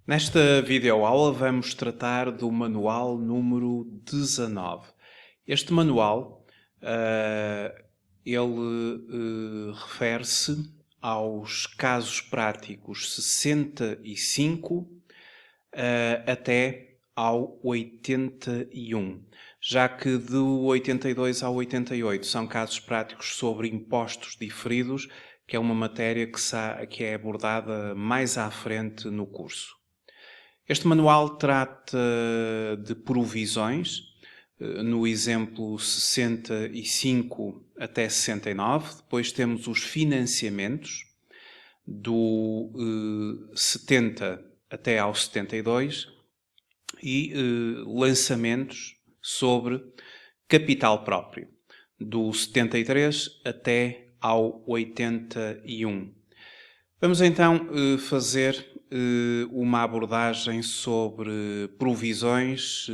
Nesta videoaula vamos tratar do manual número 19. Este manual refere-se aos casos práticos 65 até ao 81, já que do 82 ao 88 são casos práticos sobre impostos diferidos, que é uma matéria que é abordada mais à frente no curso. Este manual trata de provisões, no exemplo 65 até 69. Depois temos os financiamentos, do 70 até ao 72. E lançamentos sobre capital próprio, do 73 até ao 81. Vamos então fazer uma abordagem sobre provisões,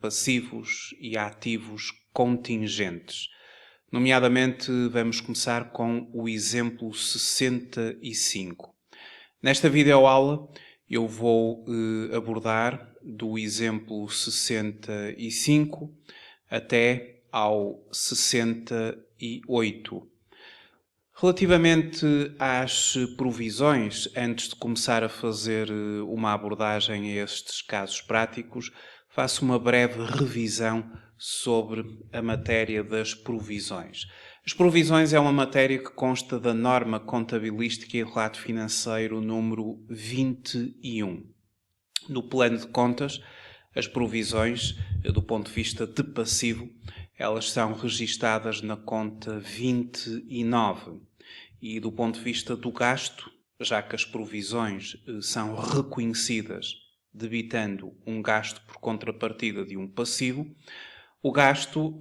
passivos e ativos contingentes. Nomeadamente, vamos começar com o exemplo 65. Nesta videoaula, eu vou abordar do exemplo 65 até ao 68. Relativamente às provisões, antes de começar a fazer uma abordagem a estes casos práticos, faço uma breve revisão sobre a matéria das provisões. As provisões é uma matéria que consta da norma contabilística e relato financeiro número 21. No plano de contas, as provisões, do ponto de vista de passivo, elas são registadas na conta 29. E do ponto de vista do gasto, já que as provisões são reconhecidas debitando um gasto por contrapartida de um passivo, o gasto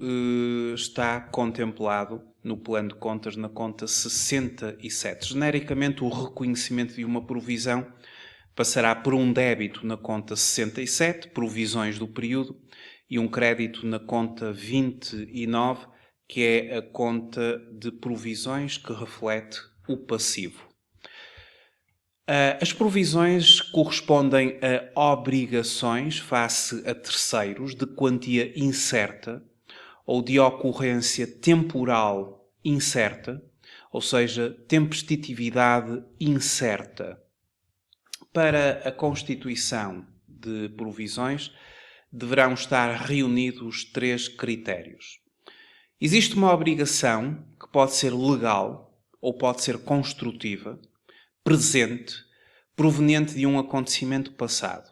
está contemplado no plano de contas na conta 67. Genericamente, o reconhecimento de uma provisão passará por um débito na conta 67, provisões do período, e um crédito na conta 29, que é a conta de provisões que reflete o passivo. As provisões correspondem a obrigações face a terceiros de quantia incerta ou de ocorrência temporal incerta, ou seja, tempestitividade incerta. Para a constituição de provisões, deverão estar reunidos 3 critérios. Existe uma obrigação que pode ser legal ou pode ser construtiva, presente, proveniente de um acontecimento passado.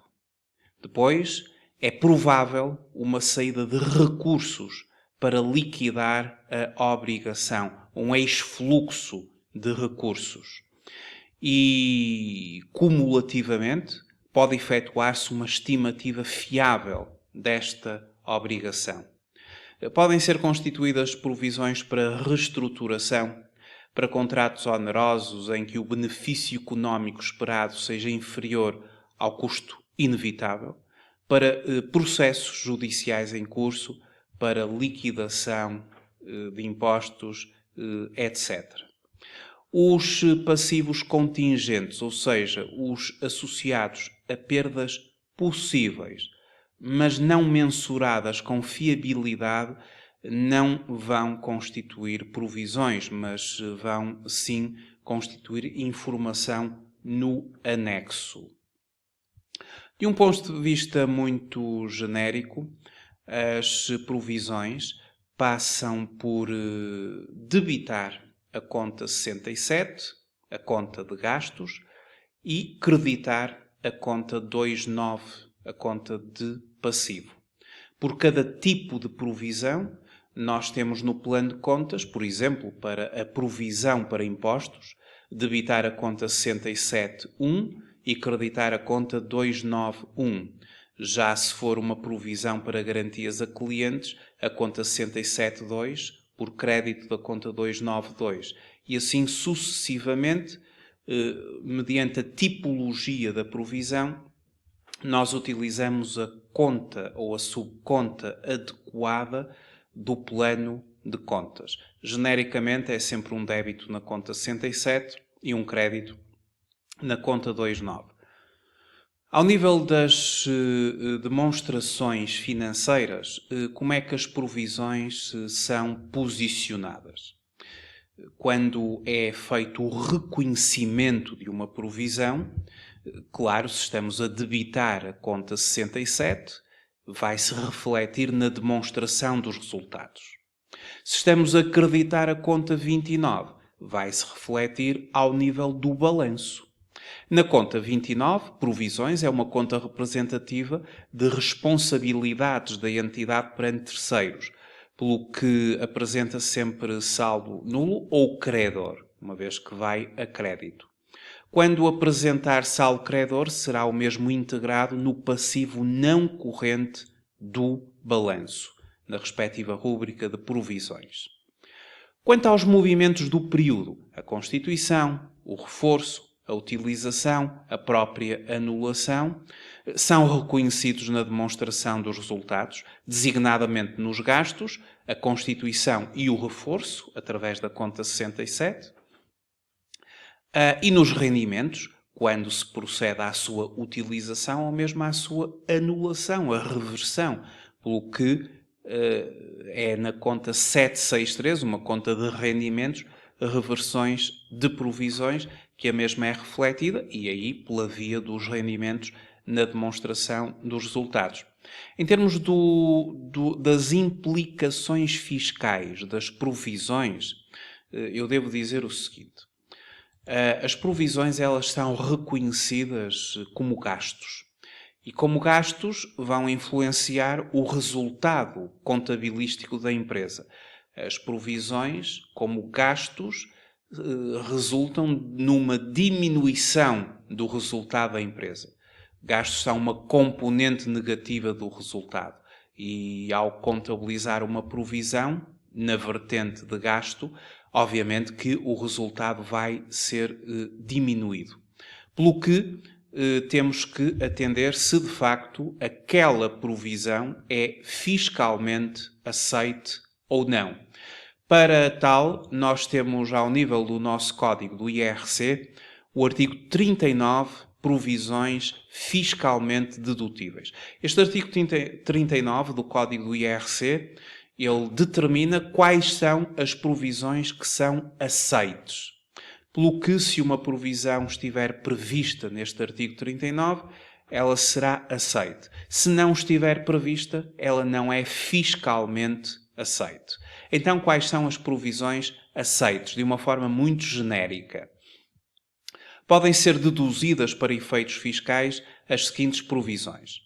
Depois, é provável uma saída de recursos para liquidar a obrigação, um ex-fluxo de recursos. E, cumulativamente, pode efetuar-se uma estimativa fiável desta obrigação. Podem ser constituídas provisões para reestruturação, para contratos onerosos em que o benefício económico esperado seja inferior ao custo inevitável, para processos judiciais em curso, para liquidação de impostos, etc. Os passivos contingentes, ou seja, os associados a perdas possíveis, mas não mensuradas com fiabilidade, não vão constituir provisões, mas vão sim constituir informação no anexo. De um ponto de vista muito genérico, as provisões passam por debitar a conta 67, a conta de gastos, e creditar a conta 29, a conta de passivo. Por cada tipo de provisão, nós temos no plano de contas, por exemplo, para a provisão para impostos, debitar a conta 67.1 e creditar a conta 291. Já se for uma provisão para garantias a clientes, a conta 67.2 por crédito da conta 292. E assim sucessivamente, mediante a tipologia da provisão, nós utilizamos a conta ou a subconta adequada do plano de contas. Genericamente é sempre um débito na conta 67 e um crédito na conta 29. Ao nível das demonstrações financeiras, como é que as provisões são posicionadas? Quando é feito o reconhecimento de uma provisão, claro, se estamos a debitar a conta 67, vai-se refletir na demonstração dos resultados. Se estamos a creditar a conta 29, vai-se refletir ao nível do balanço. Na conta 29, provisões é uma conta representativa de responsabilidades da entidade perante terceiros, pelo que apresenta sempre saldo nulo ou credor, uma vez que vai a crédito. Quando apresentar saldo credor, será o mesmo integrado no passivo não corrente do balanço, na respectiva rúbrica de provisões. Quanto aos movimentos do período, a constituição, o reforço, a utilização, a própria anulação, são reconhecidos na demonstração dos resultados, designadamente nos gastos, a constituição e o reforço, através da conta 67, e nos rendimentos, quando se procede à sua utilização ou mesmo à sua anulação, a reversão, pelo que é na conta 763, uma conta de rendimentos, reversões de provisões, que a mesma é refletida, e aí pela via dos rendimentos na demonstração dos resultados. Em termos das implicações fiscais das provisões, eu devo dizer o seguinte. As provisões, elas são reconhecidas como gastos. E como gastos vão influenciar o resultado contabilístico da empresa. As provisões, como gastos, resultam numa diminuição do resultado da empresa. Gastos são uma componente negativa do resultado. E ao contabilizar uma provisão, na vertente de gasto, obviamente que o resultado vai ser diminuído. Pelo que temos que atender se de facto aquela provisão é fiscalmente aceite ou não. Para tal, nós temos ao nível do nosso código do IRC o artigo 39, provisões fiscalmente dedutíveis. Este artigo 39 do código do IRC, ele determina quais são as provisões que são aceites. Pelo que, se uma provisão estiver prevista neste artigo 39, ela será aceite. Se não estiver prevista, ela não é fiscalmente aceite. Então, quais são as provisões aceites? De uma forma muito genérica. Podem ser deduzidas para efeitos fiscais as seguintes provisões.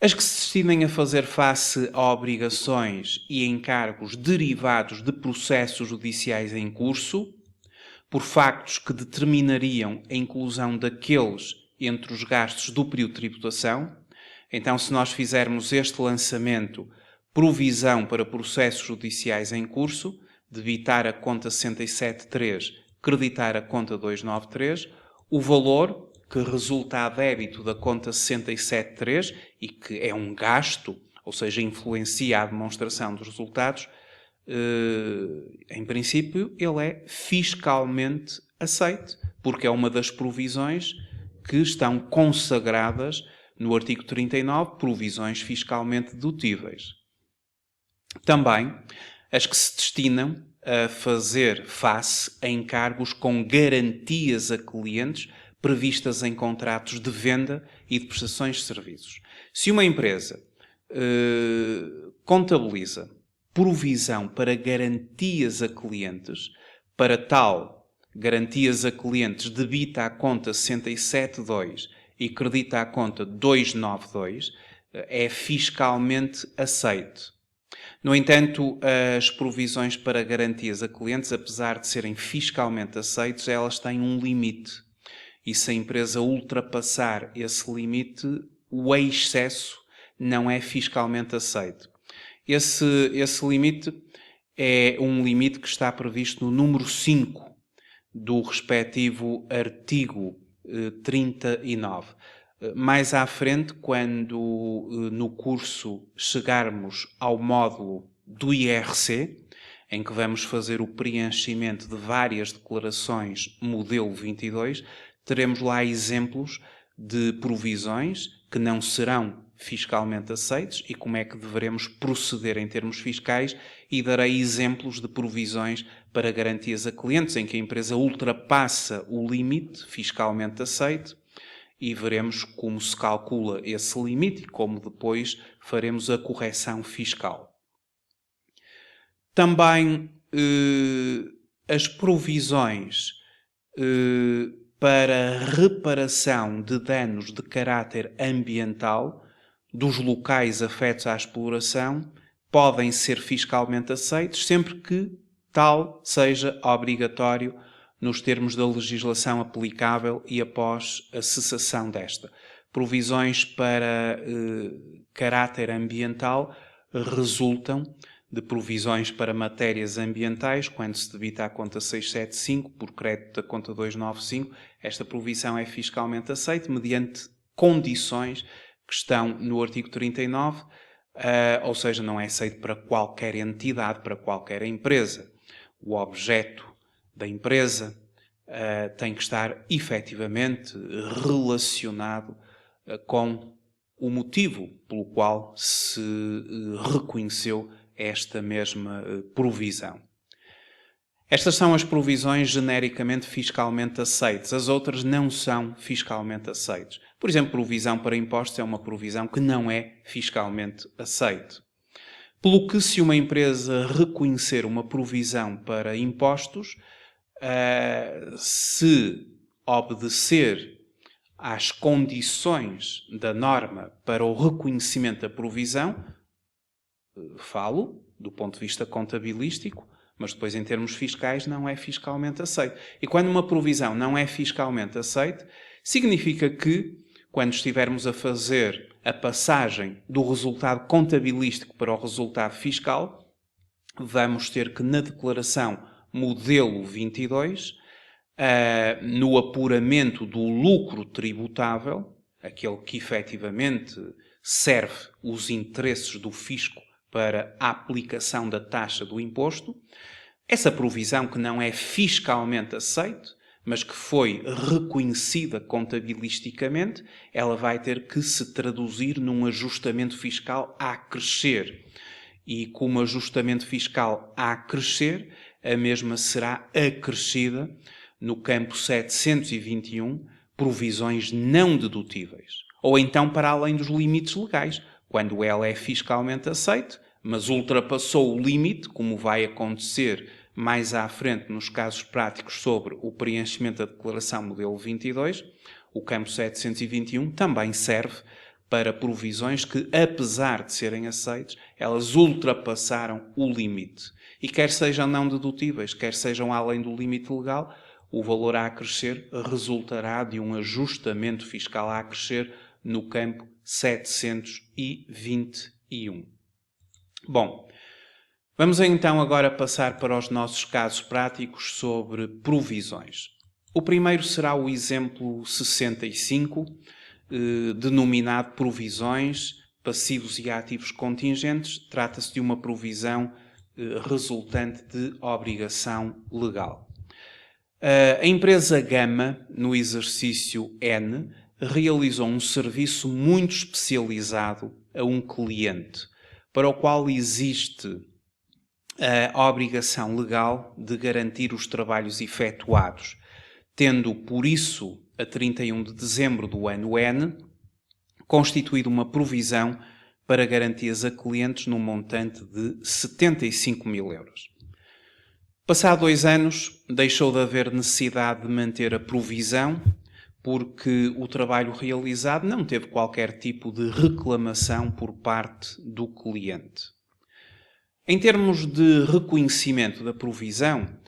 As que se destinem a fazer face a obrigações e encargos derivados de processos judiciais em curso, por factos que determinariam a inclusão daqueles entre os gastos do período de tributação. Então, se nós fizermos este lançamento, provisão para processos judiciais em curso, debitar a conta 67.3, creditar a conta 293, o valor que resulta a débito da conta 67.3 e que é um gasto, ou seja, influencia a demonstração dos resultados, em princípio, ele é fiscalmente aceite, porque é uma das provisões que estão consagradas no artigo 39, provisões fiscalmente dedutíveis. Também as que se destinam a fazer face a encargos com garantias a clientes previstas em contratos de venda e de prestações de serviços. Se uma empresa contabiliza provisão para garantias a clientes, para tal garantias a clientes debita a conta 67.2 e credita a conta 292, é fiscalmente aceite. No entanto, as provisões para garantias a clientes, apesar de serem fiscalmente aceites, elas têm um limite. E se a empresa ultrapassar esse limite, o excesso não é fiscalmente aceito. Esse limite é um limite que está previsto no número 5 do respectivo artigo 39. Mais à frente, quando no curso chegarmos ao módulo do IRC, em que vamos fazer o preenchimento de várias declarações modelo 22, teremos lá exemplos de provisões que não serão fiscalmente aceites e como é que deveremos proceder em termos fiscais, e darei exemplos de provisões para garantias a clientes em que a empresa ultrapassa o limite fiscalmente aceite, e veremos como se calcula esse limite e como depois faremos a correção fiscal. Também as provisões para reparação de danos de caráter ambiental dos locais afetos à exploração podem ser fiscalmente aceitos, sempre que tal seja obrigatório nos termos da legislação aplicável e após a cessação desta. Provisões para caráter ambiental resultam de provisões para matérias ambientais, quando se debita a conta 675 por crédito da conta 295, esta provisão é fiscalmente aceita mediante condições que estão no artigo 39, ou seja, não é aceito para qualquer entidade, para qualquer empresa. O objeto da empresa tem que estar efetivamente relacionado com o motivo pelo qual se reconheceu esta mesma provisão. Estas são as provisões genericamente fiscalmente aceitas. As outras não são fiscalmente aceitas. Por exemplo, provisão para impostos é uma provisão que não é fiscalmente aceita. Pelo que, se uma empresa reconhecer uma provisão para impostos, se obedecer às condições da norma para o reconhecimento da provisão, falo do ponto de vista contabilístico, mas depois em termos fiscais não é fiscalmente aceito. E quando uma provisão não é fiscalmente aceita, significa que, quando estivermos a fazer a passagem do resultado contabilístico para o resultado fiscal, vamos ter que, na declaração modelo 22, no apuramento do lucro tributável, aquele que efetivamente serve os interesses do fisco para a aplicação da taxa do imposto, essa provisão que não é fiscalmente aceita, mas que foi reconhecida contabilisticamente, ela vai ter que se traduzir num ajustamento fiscal a crescer. E como ajustamento fiscal a crescer, a mesma será acrescida no campo 721, provisões não dedutíveis. Ou então para além dos limites legais, quando ela é fiscalmente aceita, mas ultrapassou o limite, como vai acontecer mais à frente nos casos práticos sobre o preenchimento da declaração modelo 22, o campo 721 também serve para provisões que, apesar de serem aceites, elas ultrapassaram o limite. E quer sejam não dedutíveis, quer sejam além do limite legal, o valor a acrescer resultará de um ajustamento fiscal a acrescer no campo 721. Bom, vamos então agora passar para os nossos casos práticos sobre provisões. O primeiro será o exemplo 65, denominado provisões, passivos e ativos contingentes. Trata-se de uma provisão resultante de obrigação legal. A empresa Gama, no exercício N, realizou um serviço muito especializado a um cliente, para o qual existe a obrigação legal de garantir os trabalhos efetuados, tendo, por isso, a 31 de dezembro do ano N, constituído uma provisão para garantias a clientes num montante de 75 mil euros. Passado 2 anos, deixou de haver necessidade de manter a provisão, porque o trabalho realizado não teve qualquer tipo de reclamação por parte do cliente. Em termos de reconhecimento da provisão,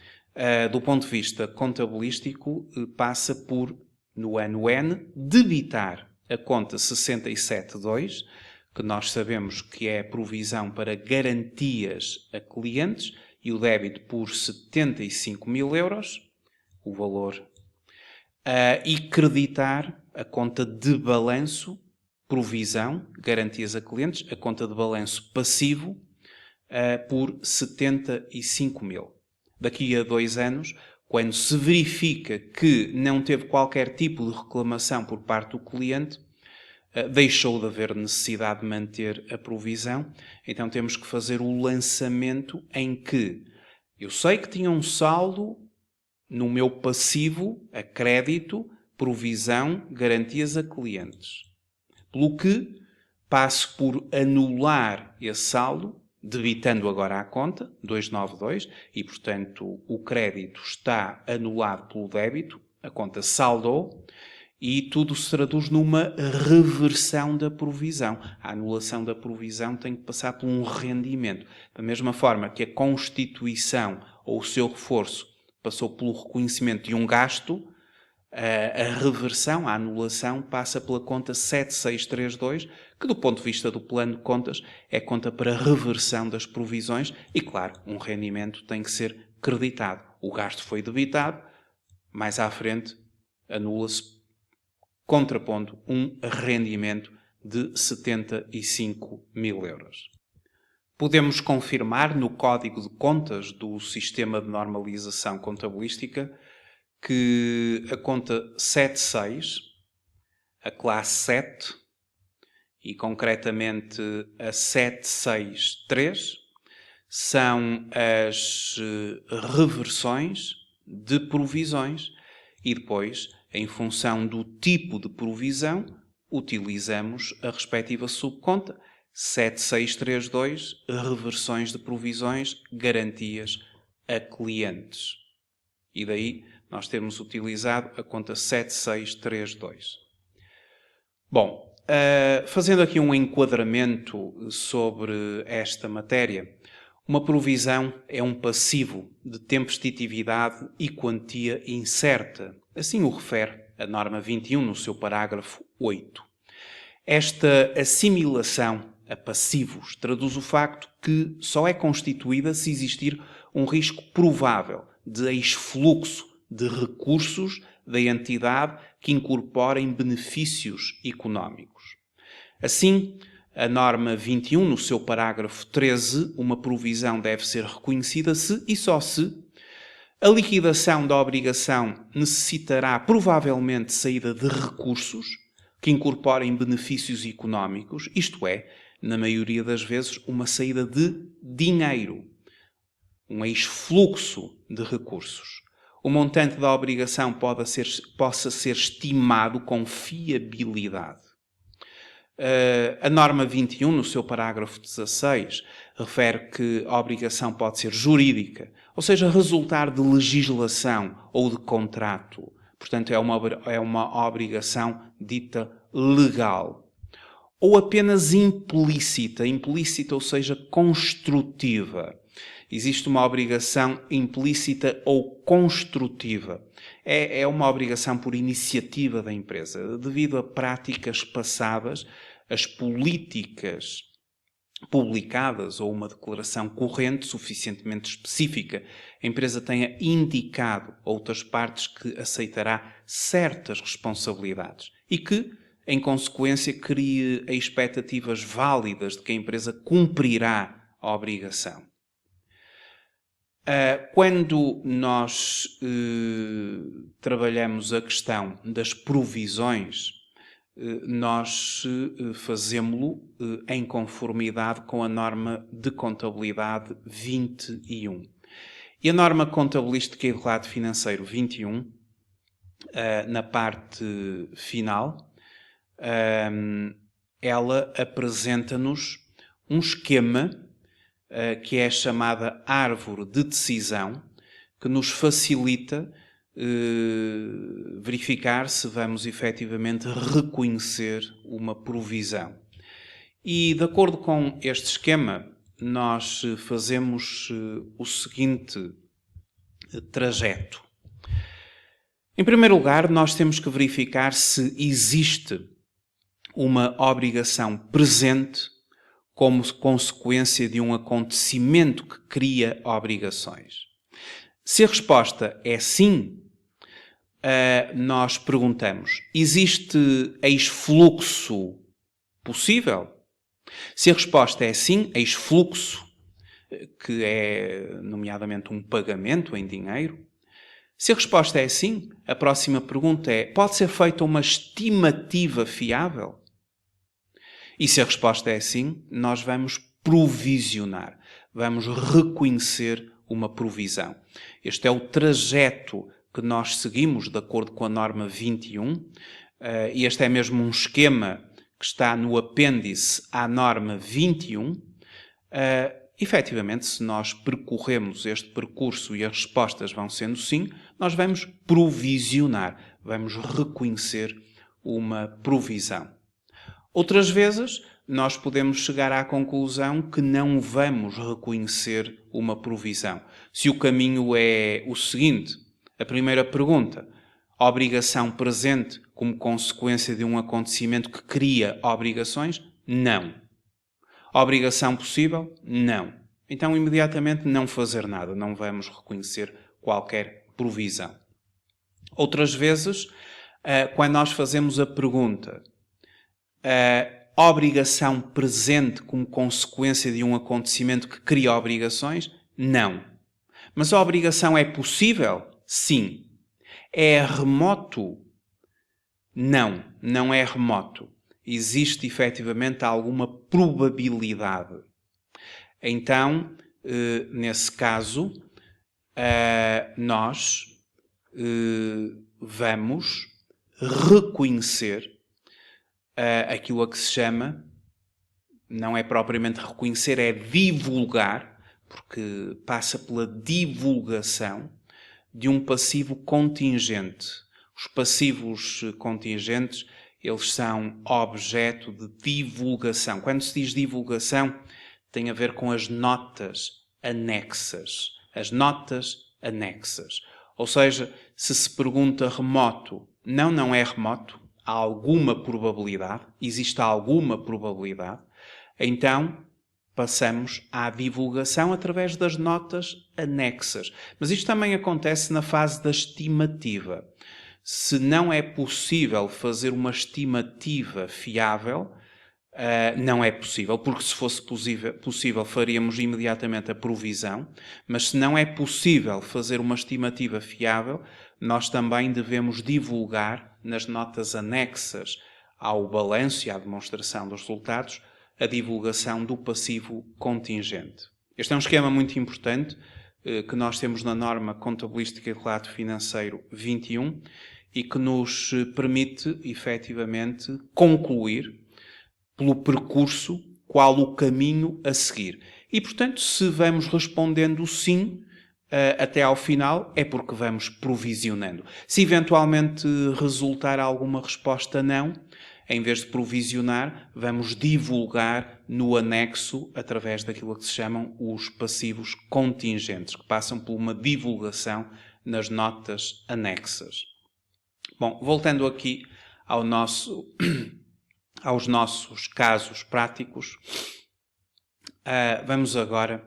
do ponto de vista contabilístico, passa por, no ano N, debitar a conta 67.2, que nós sabemos que é a provisão para garantias a clientes, e o débito por 75 mil euros, o valor, e creditar a conta de balanço, provisão, garantias a clientes, a conta de balanço passivo, por 75 mil. Daqui a 2 anos, quando se verifica que não teve qualquer tipo de reclamação por parte do cliente, deixou de haver necessidade de manter a provisão, então temos que fazer o lançamento em que eu sei que tinha um saldo no meu passivo a crédito, provisão, garantias a clientes. Pelo que passo por anular esse saldo, debitando agora à conta, 292, e portanto o crédito está anulado pelo débito, a conta saldou, e tudo se traduz numa reversão da provisão. A anulação da provisão tem que passar por um rendimento. Da mesma forma que a constituição ou o seu reforço passou pelo reconhecimento de um gasto, a reversão, a anulação, passa pela conta 7632, que do ponto de vista do plano de contas é conta para reversão das provisões e, claro, um rendimento tem que ser creditado. O gasto foi debitado, mais à frente anula-se contrapondo um rendimento de 75 mil euros. Podemos confirmar no código de contas do Sistema de Normalização Contabilística que a conta 76, a classe 7 e concretamente a 763 são as reversões de provisões e depois, em função do tipo de provisão, utilizamos a respectiva subconta 7632, reversões de provisões, garantias a clientes. E daí nós temos utilizado a conta 7632. Bom, fazendo aqui um enquadramento sobre esta matéria, uma provisão é um passivo de tempestividade e quantia incerta. Assim o refere a norma 21 no seu parágrafo 8. Esta assimilação a passivos traduz o facto que só é constituída se existir um risco provável de exfluxo de recursos da entidade que incorporem benefícios económicos. Assim, a norma 21, no seu parágrafo 13, uma provisão deve ser reconhecida se e só se a liquidação da obrigação necessitará provavelmente saída de recursos que incorporem benefícios económicos, isto é, na maioria das vezes, uma saída de dinheiro, um exfluxo de recursos. O montante da obrigação possa ser estimado com fiabilidade. A norma 21, no seu parágrafo 16, refere que a obrigação pode ser jurídica, ou seja, resultar de legislação ou de contrato. Portanto, é uma obrigação dita legal. Ou apenas implícita, ou seja, construtiva. Existe uma obrigação implícita ou construtiva. É uma obrigação por iniciativa da empresa. Devido a práticas passadas, as políticas publicadas ou uma declaração corrente suficientemente específica, a empresa tenha indicado outras partes que aceitará certas responsabilidades e que, em consequência, crie expectativas válidas de que a empresa cumprirá a obrigação. Quando nós trabalhamos a questão das provisões, nós fazemo-lo em conformidade com a norma de contabilidade 21. E a norma contabilística e relato financeiro 21, na parte final, ela apresenta-nos um esquema que é a chamada árvore de decisão, que nos facilita verificar se vamos efetivamente reconhecer uma provisão. E, de acordo com este esquema, nós fazemos o seguinte trajeto. Em primeiro lugar, nós temos que verificar se existe uma obrigação presente como consequência de um acontecimento que cria obrigações. Se a resposta é sim, nós perguntamos, existe exfluxo possível? Se a resposta é sim, exfluxo, que é nomeadamente um pagamento em dinheiro, Se a resposta é sim, a próxima pergunta é: pode ser feita uma estimativa fiável? E se a resposta é sim, nós vamos provisionar, vamos reconhecer uma provisão. Este é o trajeto que nós seguimos de acordo com a norma 21, e este é mesmo um esquema que está no apêndice à norma 21. Efetivamente, se nós percorremos este percurso e as respostas vão sendo sim, nós vamos provisionar, vamos reconhecer uma provisão. Outras vezes, nós podemos chegar à conclusão que não vamos reconhecer uma provisão. Se o caminho é o seguinte, a primeira pergunta, obrigação presente como consequência de um acontecimento que cria obrigações? Não. Obrigação possível? Não. Então, imediatamente, não fazer nada. Não vamos reconhecer qualquer provisão. Outras vezes, quando nós fazemos a pergunta, obrigação presente como consequência de um acontecimento que cria obrigações? Não. Mas a obrigação é possível? Sim. É remoto? Não, não é remoto. Existe efetivamente alguma probabilidade. Então, nesse caso, nós vamos reconhecer aquilo a que se chama, não é propriamente reconhecer, é divulgar, porque passa pela divulgação de um passivo contingente. Os passivos contingentes, eles são objeto de divulgação. Quando se diz divulgação, tem a ver com as notas anexas. As notas anexas. Ou seja, se se pergunta remoto, não é remoto, há alguma probabilidade, existe alguma probabilidade, então passamos à divulgação através das notas anexas. Mas isto também acontece na fase da estimativa. Se não é possível fazer uma estimativa fiável, não é possível, porque se fosse possível faríamos imediatamente a provisão, mas se não é possível fazer uma estimativa fiável, nós também devemos divulgar nas notas anexas ao balanço e à demonstração dos resultados a divulgação do passivo contingente. Este é um esquema muito importante que nós temos na norma Contabilística e Relato Financeiro 21 e que nos permite, efetivamente, concluir pelo percurso qual o caminho a seguir. E, portanto, se vamos respondendo sim até ao final, é porque vamos provisionando. Se eventualmente resultar alguma resposta não, em vez de provisionar, vamos divulgar no anexo através daquilo que se chamam os passivos contingentes, que passam por uma divulgação nas notas anexas. Bom, voltando aqui aos nossos casos práticos, vamos agora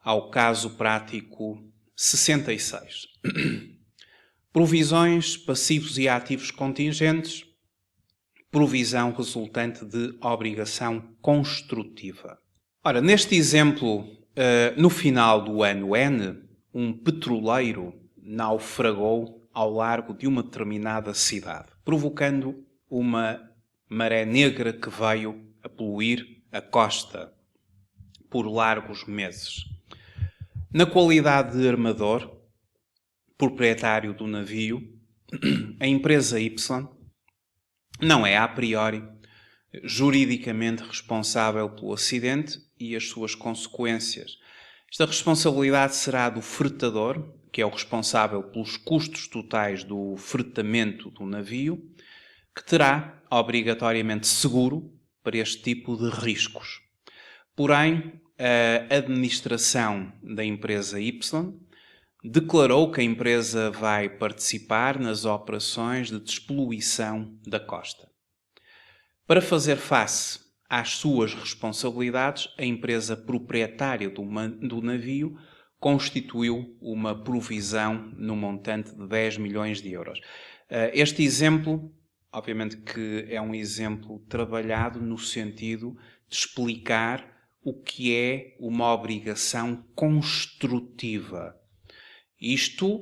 ao caso prático 66. Provisões, passivos e ativos contingentes, provisão resultante de obrigação construtiva. Ora, neste exemplo, no final do ano N, um petroleiro naufragou ao largo de uma determinada cidade, provocando uma maré negra que veio a poluir a costa por largos meses. Na qualidade de armador, proprietário do navio, a empresa Y não é a priori juridicamente responsável pelo acidente e as suas consequências. Esta responsabilidade será do fretador, que é o responsável pelos custos totais do fretamento do navio, que terá obrigatoriamente seguro para este tipo de riscos. Porém, a administração da empresa Y declarou que a empresa vai participar nas operações de despoluição da costa. Para fazer face às suas responsabilidades, a empresa proprietária do navio constituiu uma provisão no montante de 10 milhões de euros. Este exemplo, obviamente que é um exemplo trabalhado no sentido de explicar o que é uma obrigação construtiva. Isto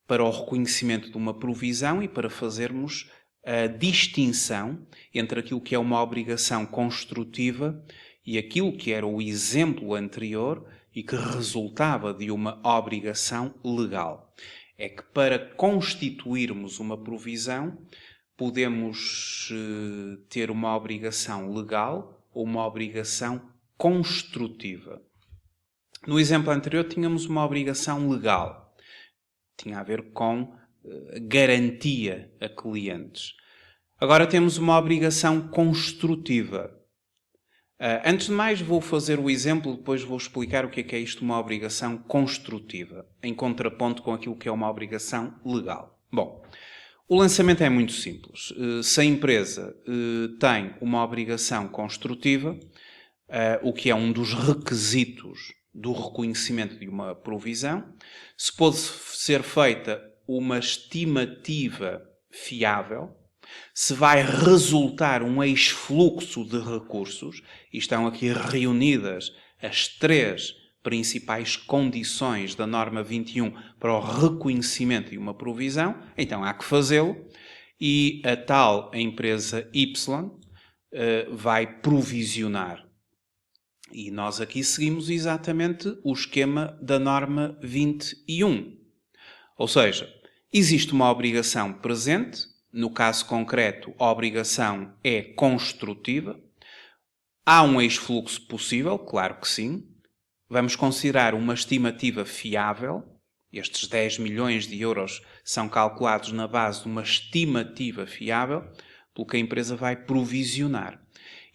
para o reconhecimento de uma provisão e para fazermos a distinção entre aquilo que é uma obrigação construtiva e aquilo que era o exemplo anterior e que resultava de uma obrigação legal. É que para constituirmos uma provisão, podemos ter uma obrigação legal ou uma obrigação construtiva. No exemplo anterior, tínhamos uma obrigação legal. Tinha a ver com garantia a clientes. Agora temos uma obrigação construtiva. Antes de mais, vou fazer o exemplo, depois vou explicar o que é isto, uma obrigação construtiva, em contraponto com aquilo que é uma obrigação legal. Bom, o lançamento é muito simples. Se a empresa tem uma obrigação construtiva, o que é um dos requisitos do reconhecimento de uma provisão, se pode ser feita uma estimativa fiável, se vai resultar um ex-fluxo de recursos, e estão aqui reunidas as 3 principais condições da norma 21 para o reconhecimento de uma provisão, então há que fazê-lo, e a tal empresa Y vai provisionar. E nós aqui seguimos exatamente o esquema da norma 21. Ou seja, existe uma obrigação presente, no caso concreto, a obrigação é construtiva. Há um ex-fluxo possível? Claro que sim. Vamos considerar uma estimativa fiável. Estes 10 milhões de euros são calculados na base de uma estimativa fiável, pelo que a empresa vai provisionar.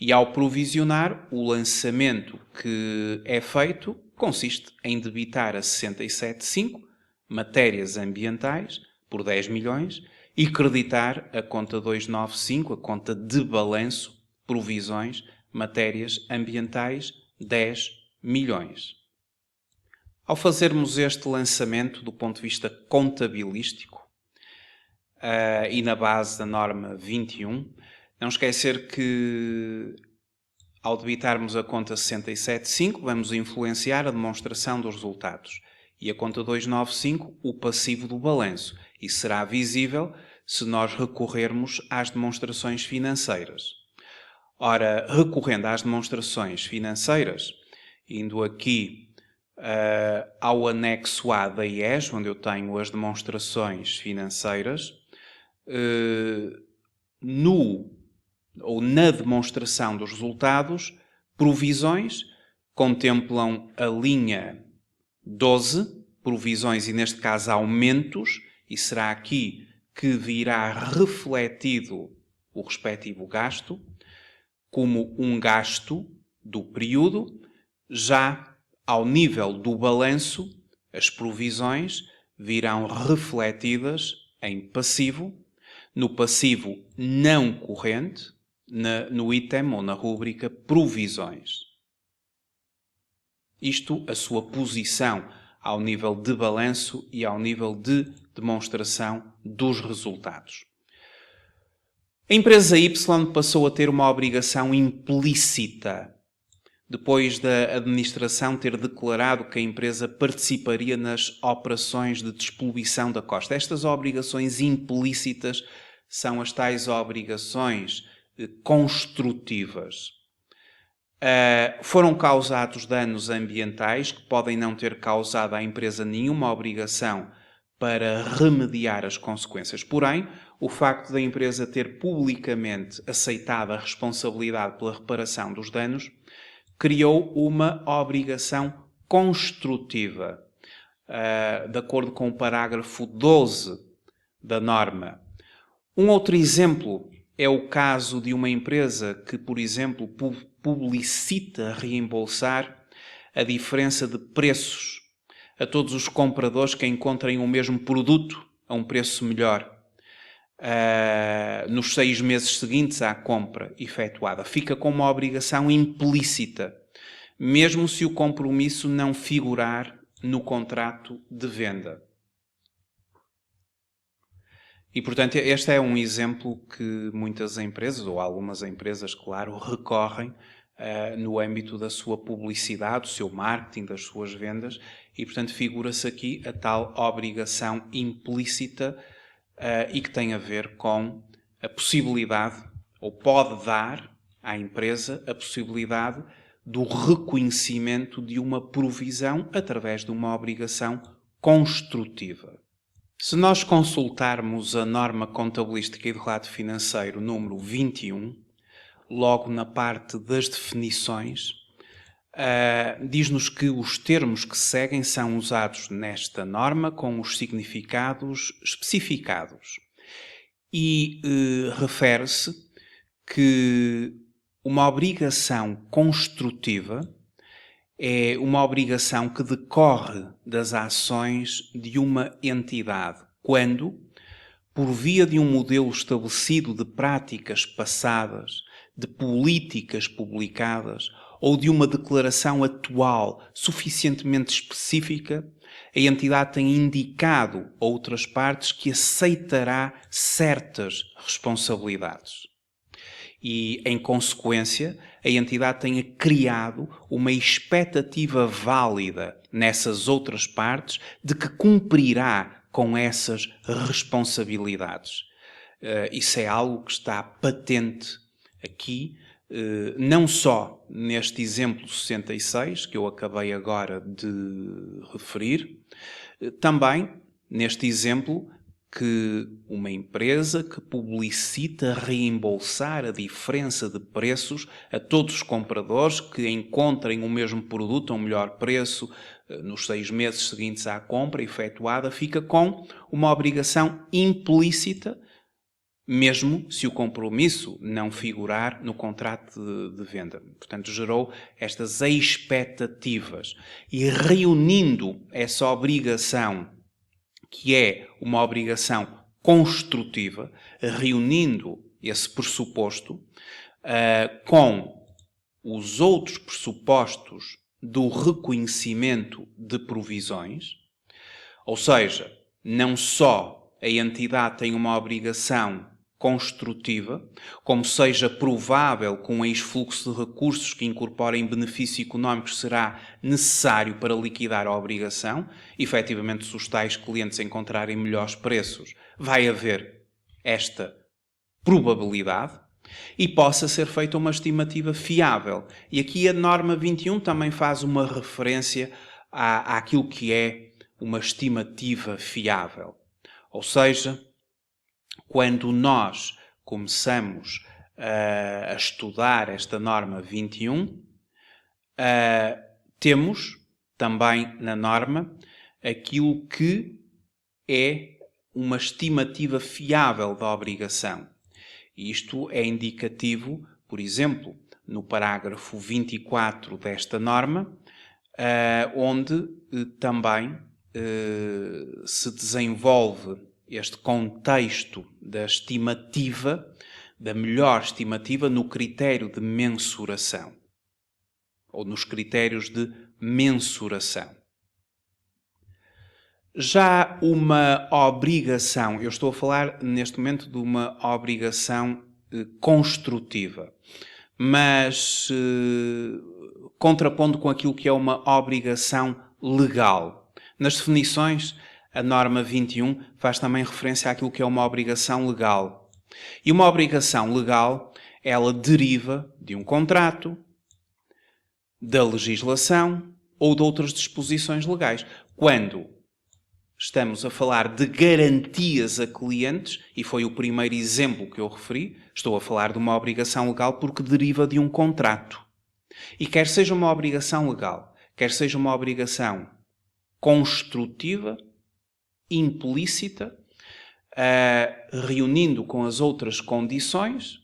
E ao provisionar, o lançamento que é feito consiste em debitar a 67.5 matérias ambientais por 10 milhões e creditar a conta 295, a conta de balanço, provisões, matérias ambientais, 10 milhões. Ao fazermos este lançamento do ponto de vista contabilístico e na base da norma 21, não esquecer que ao debitarmos a conta 67.5 vamos influenciar a demonstração dos resultados e a conta 295 o passivo do balanço e será visível se nós recorrermos às demonstrações financeiras. Ora, recorrendo às demonstrações financeiras, indo aqui ao anexo A da IES, onde eu tenho as demonstrações financeiras, na demonstração dos resultados, provisões contemplam a linha 12, provisões e neste caso aumentos, e será aqui que virá refletido o respectivo gasto, como um gasto do período. Já ao nível do balanço, as provisões virão refletidas em passivo, no passivo não corrente, no item ou na rúbrica provisões. Isto a sua posição ao nível de balanço e ao nível de demonstração dos resultados. A empresa Y passou a ter uma obrigação implícita, depois da administração ter declarado que a empresa participaria nas operações de despoluição da costa. Estas obrigações implícitas são as tais obrigações construtivas. Foram causados danos ambientais que podem não ter causado à empresa nenhuma obrigação para remediar as consequências. Porém, o facto da empresa ter publicamente aceitado a responsabilidade pela reparação dos danos criou uma obrigação construtiva, de acordo com o parágrafo 12 da norma. Um outro exemplo é o caso de uma empresa que, por exemplo, publicita reembolsar a diferença de preços a todos os compradores que encontrem o mesmo produto a um preço melhor nos 6 meses seguintes à compra efetuada. Fica com uma obrigação implícita, mesmo se o compromisso não figurar no contrato de venda. E, portanto, este é um exemplo que muitas empresas, ou algumas empresas, claro, recorrem no âmbito da sua publicidade, do seu marketing, das suas vendas, e, portanto, figura-se aqui a tal obrigação implícita e que tem a ver com a possibilidade, ou pode dar à empresa a possibilidade do reconhecimento de uma provisão através de uma obrigação construtiva. Se nós consultarmos a norma contabilística e de relato financeiro número 21, logo na parte das definições, diz-nos que os termos que seguem são usados nesta norma com os significados especificados. E refere-se que uma obrigação construtiva é uma obrigação que decorre das ações de uma entidade, quando, por via de um modelo estabelecido de práticas passadas, de políticas publicadas ou de uma declaração atual suficientemente específica, a entidade tem indicado a outras partes que aceitará certas responsabilidades. E, em consequência, a entidade tenha criado uma expectativa válida nessas outras partes de que cumprirá com essas responsabilidades. Isso é algo que está patente aqui, não só neste exemplo 66, que eu acabei agora de referir, também neste exemplo que uma empresa que publicita reembolsar a diferença de preços a todos os compradores que encontrem o mesmo produto a um melhor preço nos 6 meses seguintes à compra efetuada, fica com uma obrigação implícita, mesmo se o compromisso não figurar no contrato de venda. Portanto, gerou estas expectativas. E reunindo essa obrigação, que é uma obrigação construtiva, reunindo esse pressuposto com os outros pressupostos do reconhecimento de provisões, ou seja, não só a entidade tem uma obrigação construtiva, como seja provável que um ex-fluxo de recursos que incorporem benefício económico será necessário para liquidar a obrigação, efetivamente se os tais clientes encontrarem melhores preços, vai haver esta probabilidade e possa ser feita uma estimativa fiável. E aqui a norma 21 também faz uma referência àquilo que é uma estimativa fiável. Ou seja, quando nós começamos a estudar esta norma 21, temos também na norma aquilo que é uma estimativa fiável da obrigação. Isto é indicativo, por exemplo, no parágrafo 24 desta norma, onde também se desenvolve este contexto da estimativa, da melhor estimativa no critério de mensuração, ou nos critérios de mensuração. Já uma obrigação, eu estou a falar neste momento de uma obrigação construtiva, mas contrapondo com aquilo que é uma obrigação legal. Nas definições, a norma 21 faz também referência àquilo que é uma obrigação legal. E uma obrigação legal, ela deriva de um contrato, da legislação ou de outras disposições legais. Quando estamos a falar de garantias a clientes, e foi o primeiro exemplo que eu referi, estou a falar de uma obrigação legal porque deriva de um contrato. E quer seja uma obrigação legal, quer seja uma obrigação construtiva, implícita, reunindo com as outras condições,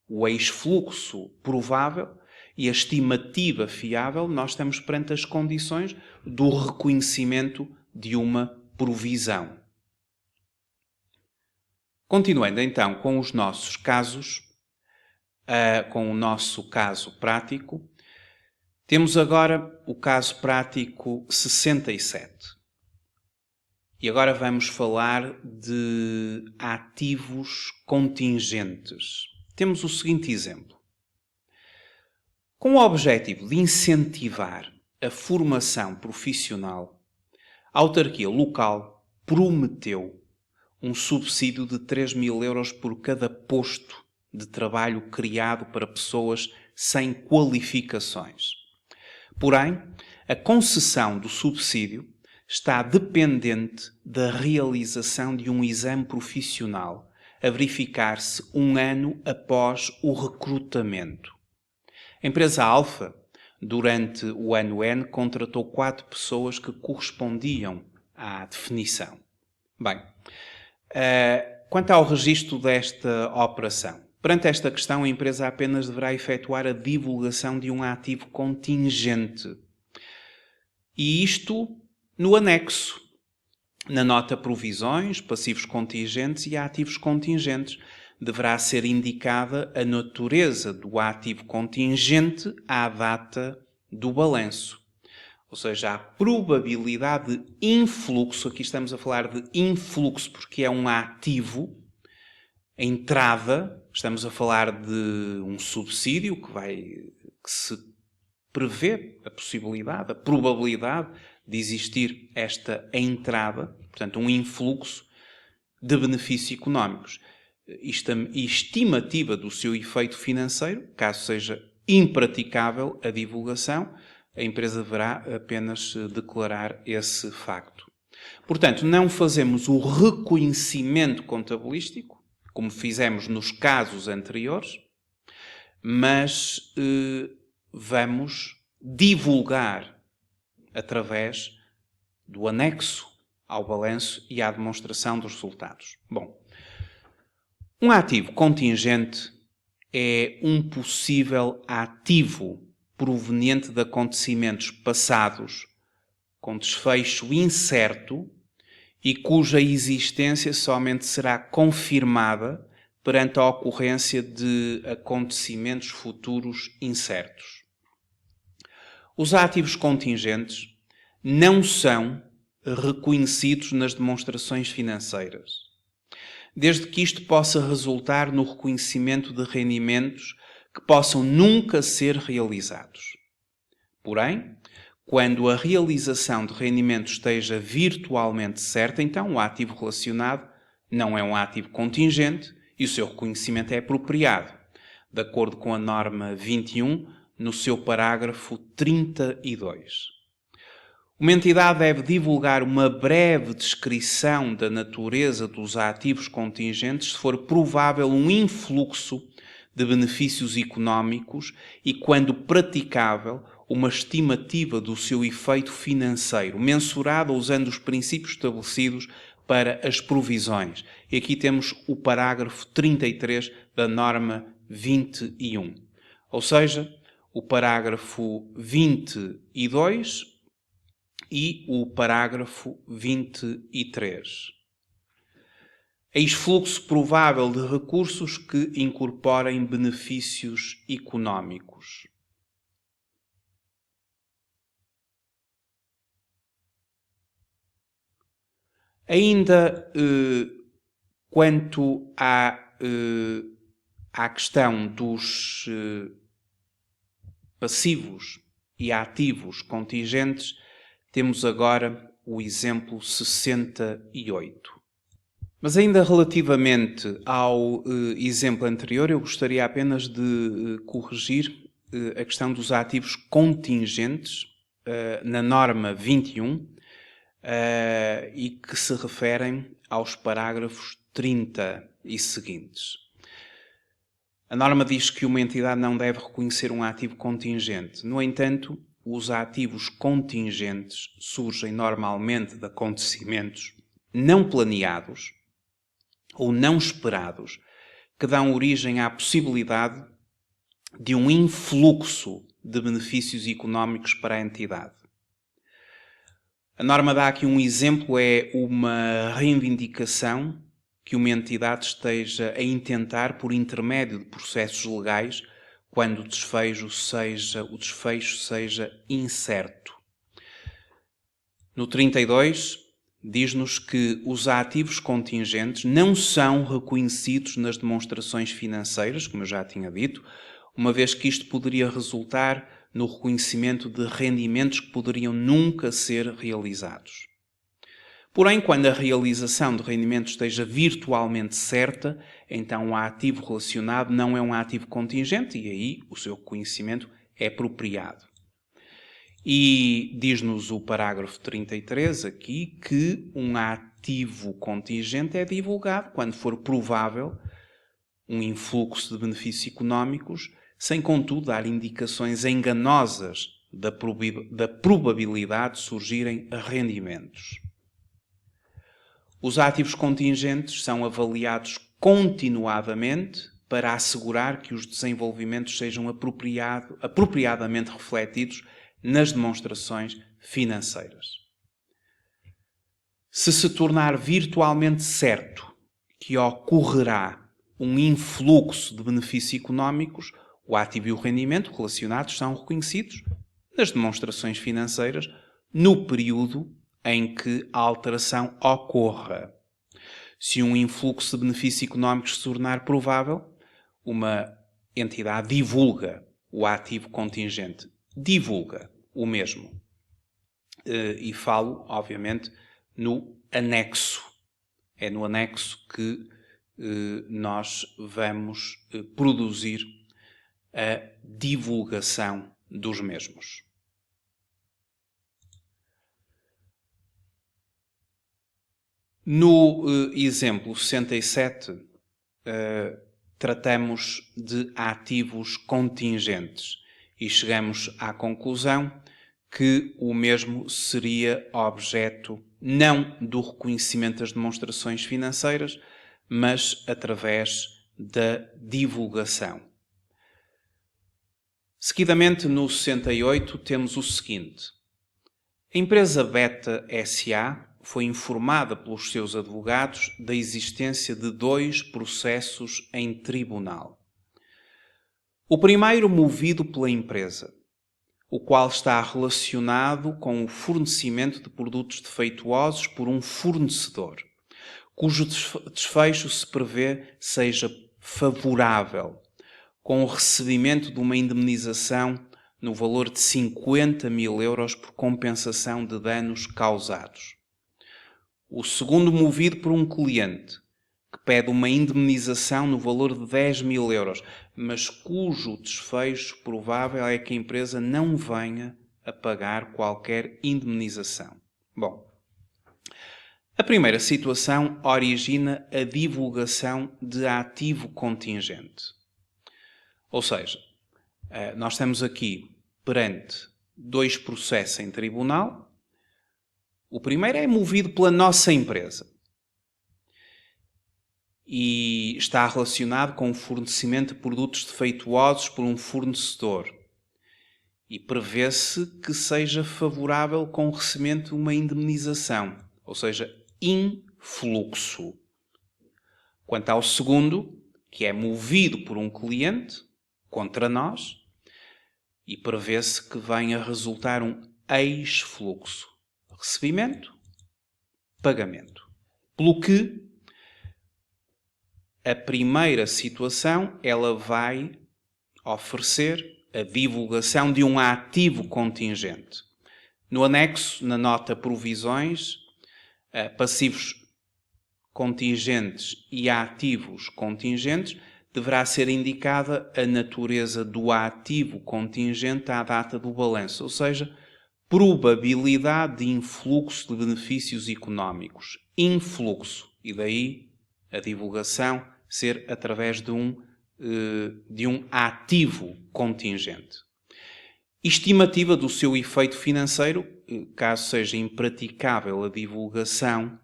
o ex-fluxo provável e a estimativa fiável, nós estamos perante as condições do reconhecimento de uma provisão. Continuando então com os nossos casos, com o nosso caso prático, temos agora o caso prático 67. E agora vamos falar de ativos contingentes. Temos o seguinte exemplo. Com o objetivo de incentivar a formação profissional, a autarquia local prometeu um subsídio de 3.000 euros por cada posto de trabalho criado para pessoas sem qualificações. Porém, a concessão do subsídio está dependente da realização de um exame profissional a verificar-se 1 ano após o recrutamento. A empresa Alfa, durante o ano N, contratou 4 pessoas que correspondiam à definição. Bem, quanto ao registro desta operação, perante esta questão, a empresa apenas deverá efetuar a divulgação de um ativo contingente. E isto no anexo, na nota provisões, passivos contingentes e ativos contingentes. Deverá ser indicada a natureza do ativo contingente à data do balanço. Ou seja, a probabilidade de influxo, aqui estamos a falar de influxo porque é um ativo, a entrada, estamos a falar de um subsídio que se prevê a possibilidade, a probabilidade de existir esta entrada, portanto um influxo de benefícios económicos. E estimativa do seu efeito financeiro, caso seja impraticável a divulgação, a empresa deverá apenas declarar esse facto. Portanto, não fazemos o reconhecimento contabilístico, como fizemos nos casos anteriores, mas vamos divulgar através do anexo ao balanço e à demonstração dos resultados. Bom, um ativo contingente é um possível ativo proveniente de acontecimentos passados com desfecho incerto e cuja existência somente será confirmada perante a ocorrência de acontecimentos futuros incertos. Os ativos contingentes não são reconhecidos nas demonstrações financeiras, desde que isto possa resultar no reconhecimento de rendimentos que possam nunca ser realizados. Porém, quando a realização de rendimentos esteja virtualmente certa, então o ativo relacionado não é um ativo contingente e o seu reconhecimento é apropriado, de acordo com a norma 21, no seu parágrafo 32. Uma entidade deve divulgar uma breve descrição da natureza dos ativos contingentes se for provável um influxo de benefícios económicos e, quando praticável, uma estimativa do seu efeito financeiro, mensurada usando os princípios estabelecidos para as provisões. E aqui temos o parágrafo 33 da norma 21. Ou seja, o parágrafo 22 e o parágrafo 23. Eis fluxo provável de recursos que incorporem benefícios económicos. Ainda quanto à questão dos passivos e ativos contingentes, temos agora o exemplo 68. Mas ainda relativamente ao exemplo anterior, eu gostaria apenas de corrigir a questão dos ativos contingentes na norma 21 e que se referem aos parágrafos 30 e seguintes. A norma diz que uma entidade não deve reconhecer um ativo contingente. No entanto, os ativos contingentes surgem normalmente de acontecimentos não planeados ou não esperados que dão origem à possibilidade de um influxo de benefícios económicos para a entidade. A norma dá aqui um exemplo, é uma reivindicação que uma entidade esteja a intentar por intermédio de processos legais quando o desfecho seja incerto. No 32, diz-nos que os ativos contingentes não são reconhecidos nas demonstrações financeiras, como eu já tinha dito, uma vez que isto poderia resultar no reconhecimento de rendimentos que poderiam nunca ser realizados. Porém, quando a realização de rendimentos esteja virtualmente certa, então o ativo relacionado não é um ativo contingente e aí o seu reconhecimento é apropriado. E diz-nos o parágrafo 33 aqui que um ativo contingente é divulgado quando for provável um influxo de benefícios económicos, sem contudo dar indicações enganosas da probabilidade de surgirem rendimentos. Os ativos contingentes são avaliados continuadamente para assegurar que os desenvolvimentos sejam apropriadamente refletidos nas demonstrações financeiras. Se tornar virtualmente certo que ocorrerá um influxo de benefícios económicos, o ativo e o rendimento relacionados são reconhecidos nas demonstrações financeiras no período em que a alteração ocorra. Se um influxo de benefícios económicos se tornar provável, uma entidade divulga o ativo contingente. Divulga o mesmo. E falo, obviamente, no anexo. É no anexo que nós vamos produzir a divulgação dos mesmos. No exemplo 67, tratamos de ativos contingentes e chegamos à conclusão que o mesmo seria objeto não do reconhecimento das demonstrações financeiras, mas através da divulgação. Seguidamente, no 68, temos o seguinte. A empresa Beta S.A. foi informada pelos seus advogados da existência de 2 processos em tribunal. O primeiro movido pela empresa, o qual está relacionado com o fornecimento de produtos defeituosos por um fornecedor, cujo desfecho se prevê seja favorável, com o recebimento de uma indemnização no valor de 50.000 euros por compensação de danos causados. O segundo movido por um cliente, que pede uma indemnização no valor de 10.000 euros, mas cujo desfecho provável é que a empresa não venha a pagar qualquer indemnização. Bom, a primeira situação origina a divulgação de ativo contingente. Ou seja, nós estamos aqui perante 2 processos em tribunal. O primeiro é movido pela nossa empresa e está relacionado com o fornecimento de produtos defeituosos por um fornecedor. E prevê-se que seja favorável com o recebimento de uma indemnização, ou seja, influxo. Quanto ao segundo, que é movido por um cliente contra nós, e prevê-se que venha a resultar um ex-fluxo. Recebimento, pagamento. Pelo que a primeira situação ela vai oferecer a divulgação de um ativo contingente. No anexo, na nota provisões, passivos contingentes e ativos contingentes, deverá ser indicada a natureza do ativo contingente à data do balanço, ou seja, probabilidade de influxo de benefícios económicos. Influxo. E daí a divulgação ser através de um ativo contingente. Estimativa do seu efeito financeiro, caso seja impraticável a divulgação,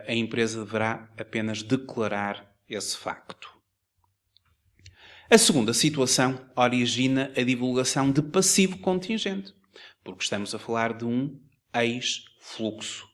a empresa deverá apenas declarar esse facto. A segunda situação origina a divulgação de passivo contingente, porque estamos a falar de um ex-fluxo.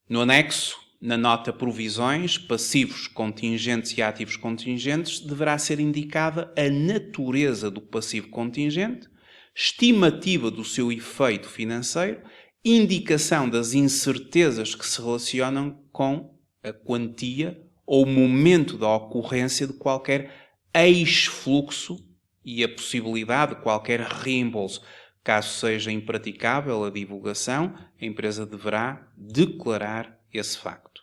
No anexo, na nota provisões, passivos contingentes e ativos contingentes, deverá ser indicada a natureza do passivo contingente, estimativa do seu efeito financeiro, indicação das incertezas que se relacionam com a quantia ou momento da ocorrência de qualquer ex-fluxo e a possibilidade de qualquer reembolso. Caso seja impraticável a divulgação, a empresa deverá declarar esse facto.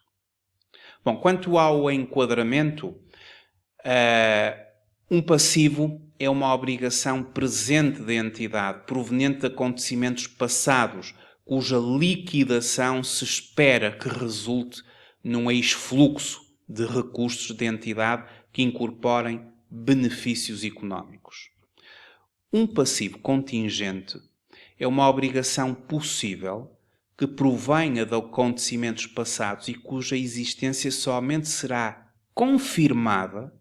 Bom, quanto ao enquadramento, um passivo é uma obrigação presente da entidade, proveniente de acontecimentos passados, cuja liquidação se espera que resulte num ex-fluxo de recursos da entidade que incorporem benefícios económicos. Um passivo contingente é uma obrigação possível que provenha de acontecimentos passados e cuja existência somente será confirmada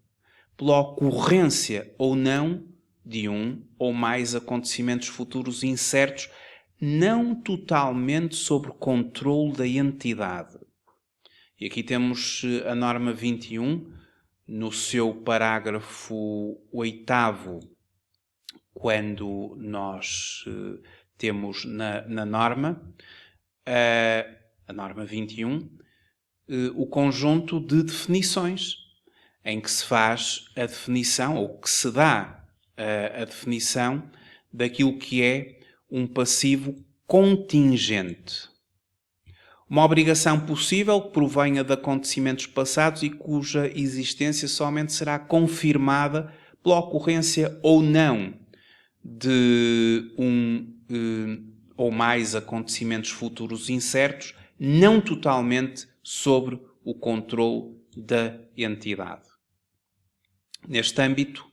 pela ocorrência ou não de um ou mais acontecimentos futuros incertos, não totalmente sob controle da entidade. E aqui temos a norma 21, no seu parágrafo 8º, quando nós temos na norma, a norma 21, o conjunto de definições, em que se faz a definição, ou que se dá a definição daquilo que é um passivo contingente. Uma obrigação possível que provenha de acontecimentos passados e cuja existência somente será confirmada pela ocorrência ou não de ou mais acontecimentos futuros incertos, não totalmente sobre o controle da entidade. Neste âmbito,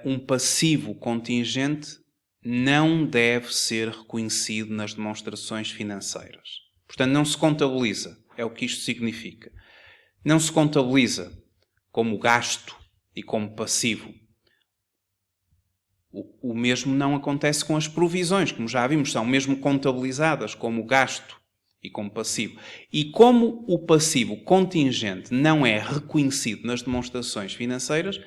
um passivo contingente não deve ser reconhecido nas demonstrações financeiras. Portanto, não se contabiliza. É o que isto significa. Não se contabiliza como gasto e como passivo. O mesmo não acontece com as provisões, como já vimos, são mesmo contabilizadas como gasto e como passivo. E como o passivo contingente não é reconhecido nas demonstrações financeiras,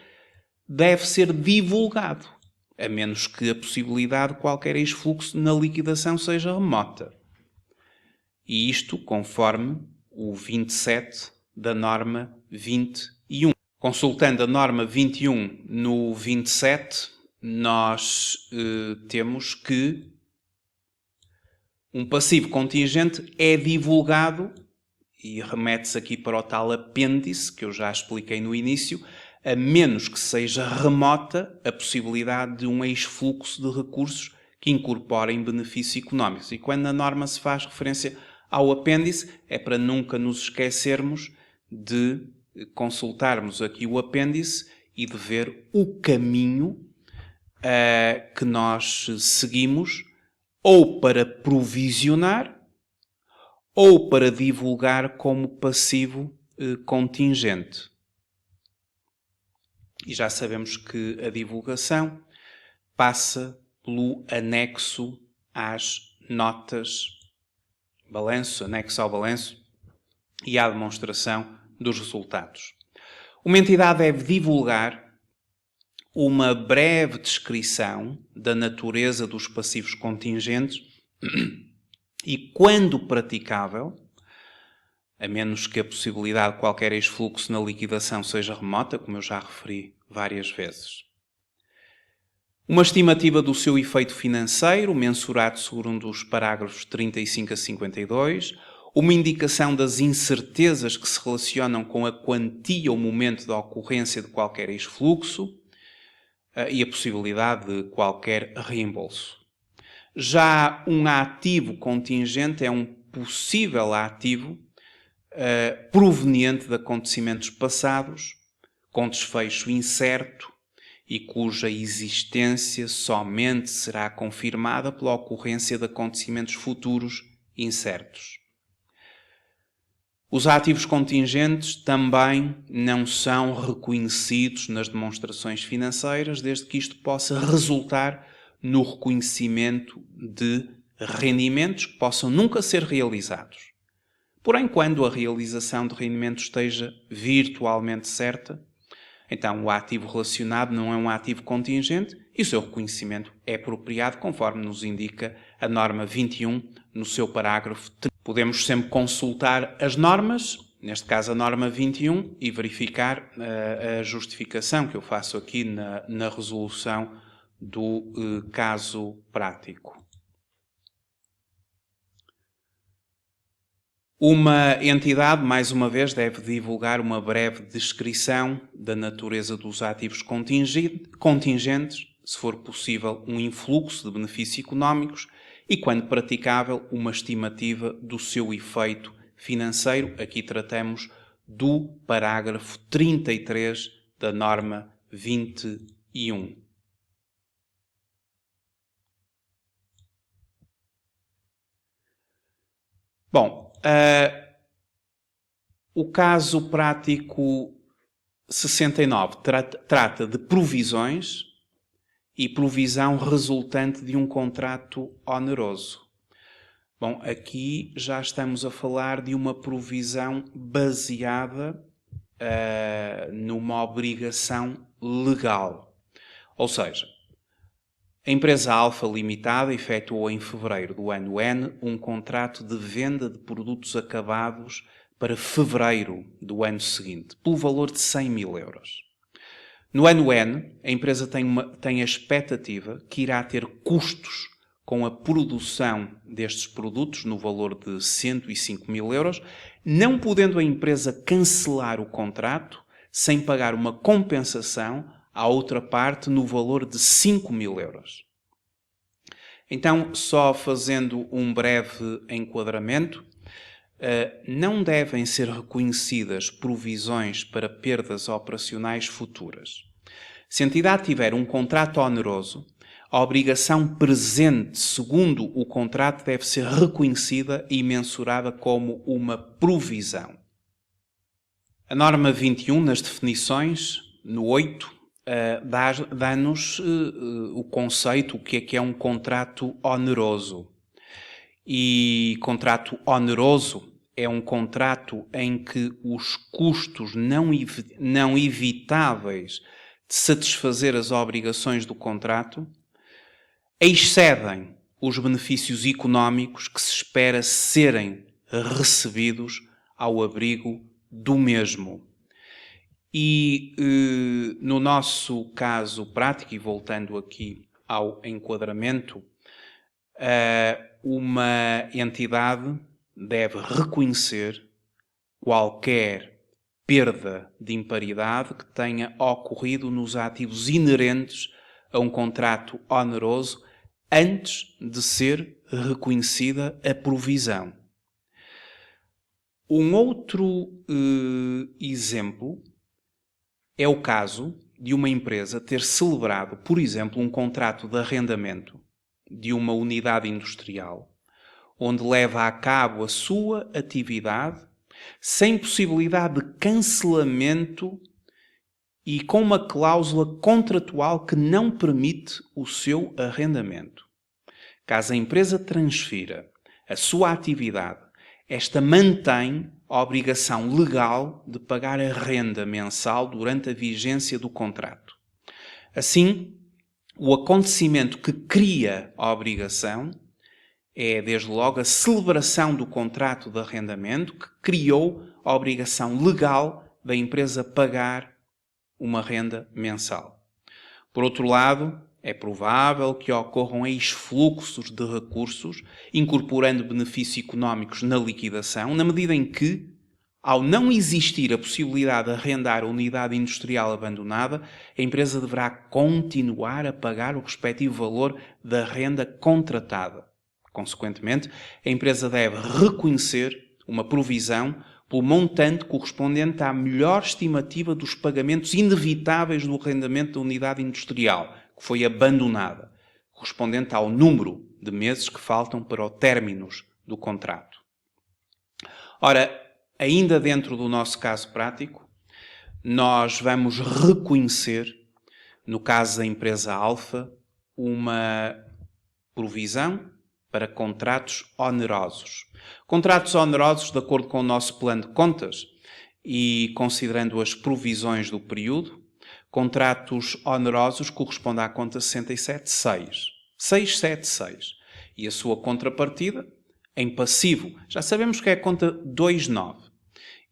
deve ser divulgado, a menos que a possibilidade de qualquer ex-fluxo na liquidação seja remota. E isto conforme o 27 da norma 21. Consultando a norma 21 no 27, nós temos que um passivo contingente é divulgado, e remete-se aqui para o tal apêndice, que eu já expliquei no início, a menos que seja remota a possibilidade de um ex-fluxo de recursos que incorporem benefícios económicos. E quando a norma se faz referência ao apêndice, é para nunca nos esquecermos de consultarmos aqui o apêndice e de ver o caminho que nós seguimos, ou para provisionar, ou para divulgar como passivo contingente. E já sabemos que a divulgação passa pelo anexo às notas, balanço, anexo ao balanço e à demonstração dos resultados. Uma entidade deve divulgar uma breve descrição da natureza dos passivos contingentes e, quando praticável, a menos que a possibilidade de qualquer ex-fluxo na liquidação seja remota, como eu já referi várias vezes. Uma estimativa do seu efeito financeiro, mensurado segundo os parágrafos 35 a 52, uma indicação das incertezas que se relacionam com a quantia ou momento da ocorrência de qualquer ex-fluxo e a possibilidade de qualquer reembolso. Já um ativo contingente é um possível ativo proveniente de acontecimentos passados, com desfecho incerto e cuja existência somente será confirmada pela ocorrência de acontecimentos futuros incertos. Os ativos contingentes também não são reconhecidos nas demonstrações financeiras, desde que isto possa resultar no reconhecimento de rendimentos que possam nunca ser realizados. Porém, quando a realização de rendimentos esteja virtualmente certa, então o ativo relacionado não é um ativo contingente e o seu reconhecimento é apropriado, conforme nos indica a norma 21 no seu parágrafo 3. Podemos sempre consultar as normas neste caso a norma 21, e verificar a justificação que eu faço aqui na resolução do caso prático. Uma entidade, mais uma vez, deve divulgar uma breve descrição da natureza dos ativos contingentes, se for possível, um influxo de benefícios económicos e, quando praticável, uma estimativa do seu efeito financeiro. Aqui tratamos do parágrafo 33 da norma 21. Bom, o caso prático 69 trata de provisões e provisão resultante de um contrato oneroso. Bom, aqui já estamos a falar de uma provisão baseada numa obrigação legal. Ou seja, a empresa Alfa Limitada efetuou em fevereiro do ano N um contrato de venda de produtos acabados para fevereiro do ano seguinte, pelo valor de 100 mil euros. No ano N, a empresa tem a expectativa que irá ter custos com a produção destes produtos no valor de 105 mil euros, não podendo a empresa cancelar o contrato sem pagar uma compensação à outra parte no valor de 5 mil euros. Então, só fazendo um breve enquadramento, não devem ser reconhecidas provisões para perdas operacionais futuras. Se a entidade tiver um contrato oneroso, a obrigação presente segundo o contrato deve ser reconhecida e mensurada como uma provisão. A norma 21, nas definições, no 8, dá-nos o conceito, o que é um contrato oneroso. E contrato oneroso é um contrato em que os custos não evitáveis de satisfazer as obrigações do contrato excedem os benefícios económicos que se espera serem recebidos ao abrigo do mesmo. E no nosso caso prático, e voltando aqui ao enquadramento, uma entidade deve reconhecer qualquer perda de imparidade que tenha ocorrido nos ativos inerentes a um contrato oneroso antes de ser reconhecida a provisão. Um outro exemplo é o caso de uma empresa ter celebrado, por exemplo, um contrato de arrendamento de uma unidade industrial, onde leva a cabo a sua atividade sem possibilidade de cancelamento e com uma cláusula contratual que não permite o seu arrendamento. Caso a empresa transfira a sua atividade, esta mantém a obrigação legal de pagar a renda mensal durante a vigência do contrato. Assim, o acontecimento que cria a obrigação é, desde logo, a celebração do contrato de arrendamento que criou a obrigação legal da empresa pagar uma renda mensal. Por outro lado, é provável que ocorram ex-fluxos de recursos, incorporando benefícios económicos na liquidação, na medida em que, ao não existir a possibilidade de arrendar a unidade industrial abandonada, a empresa deverá continuar a pagar o respectivo valor da renda contratada. Consequentemente, a empresa deve reconhecer uma provisão pelo montante correspondente à melhor estimativa dos pagamentos inevitáveis do arrendamento da unidade industrial, que foi abandonada, correspondente ao número de meses que faltam para o término do contrato. Ora, ainda dentro do nosso caso prático, nós vamos reconhecer, no caso da empresa Alfa, uma provisão para contratos onerosos. Contratos onerosos, de acordo com o nosso plano de contas e considerando as provisões do período, contratos onerosos correspondem à conta 676. E a sua contrapartida, em passivo, já sabemos que é a conta 29.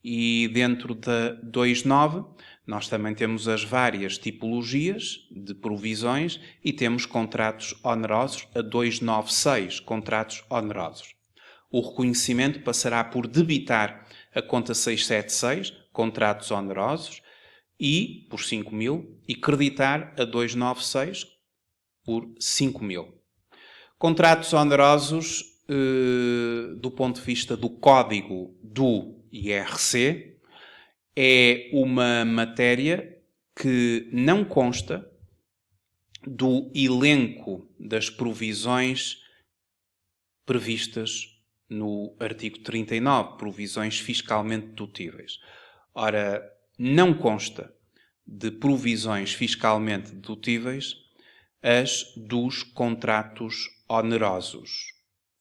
E dentro da 2.9 nós também temos as várias tipologias de provisões e temos contratos onerosos a 2.9.6, contratos onerosos. O reconhecimento passará por debitar a conta 676, contratos onerosos, e por 5.000, e creditar a 2.9.6 por 5.000. Contratos onerosos, do ponto de vista do código do IRC, é uma matéria que não consta do elenco das provisões previstas no artigo 39, provisões fiscalmente dedutíveis. Ora, não consta de provisões fiscalmente dedutíveis as dos contratos onerosos,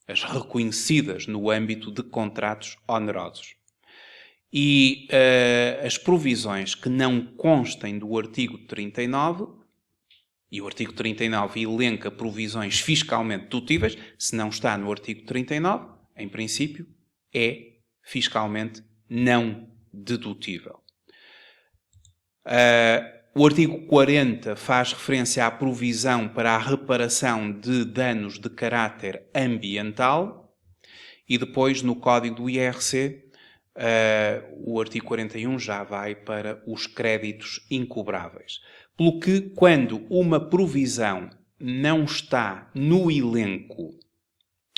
as reconhecidas no âmbito de contratos onerosos. E as provisões que não constem do artigo 39, e o artigo 39 elenca provisões fiscalmente dedutíveis, se não está no artigo 39, em princípio, é fiscalmente não dedutível. O artigo 40 faz referência à provisão para a reparação de danos de caráter ambiental e depois no Código do IRC o artigo 41 já vai para os créditos incobráveis. Pelo que, quando uma provisão não está no elenco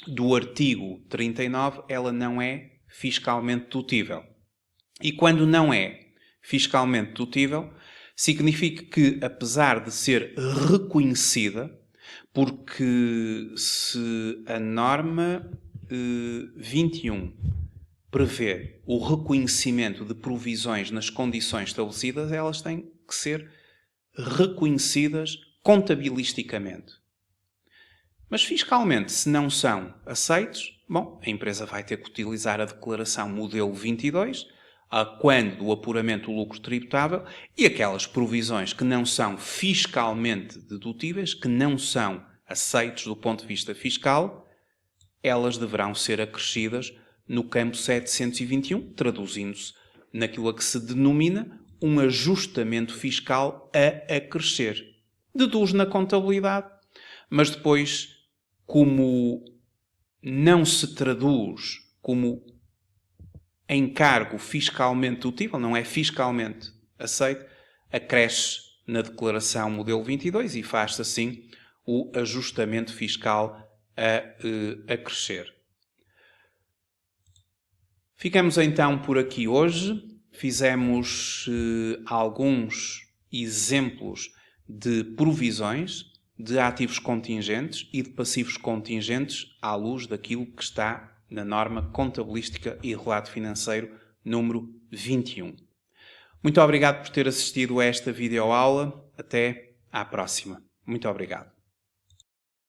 do artigo 39, ela não é fiscalmente dedutível. E quando não é fiscalmente dedutível, significa que, apesar de ser reconhecida, porque se a norma 21 prevê o reconhecimento de provisões nas condições estabelecidas, elas têm que ser reconhecidas contabilisticamente. Mas fiscalmente, se não são aceitos, a empresa vai ter que utilizar a declaração modelo 22, quando do apuramento do lucro tributável, e aquelas provisões que não são fiscalmente dedutíveis, que não são aceitos do ponto de vista fiscal, elas deverão ser acrescidas no campo 721, traduzindo-se naquilo a que se denomina um ajustamento fiscal a acrescer. Deduz na contabilidade, mas depois, como não se traduz como encargo fiscalmente dedutível, não é fiscalmente aceito, acresce na declaração modelo 22 e faz-se assim o ajustamento fiscal a acrescer. Ficamos então por aqui hoje. Fizemos alguns exemplos de provisões de ativos contingentes e de passivos contingentes à luz daquilo que está na norma contabilística e relato financeiro número 21. Muito obrigado por ter assistido a esta videoaula. Até à próxima. Muito obrigado.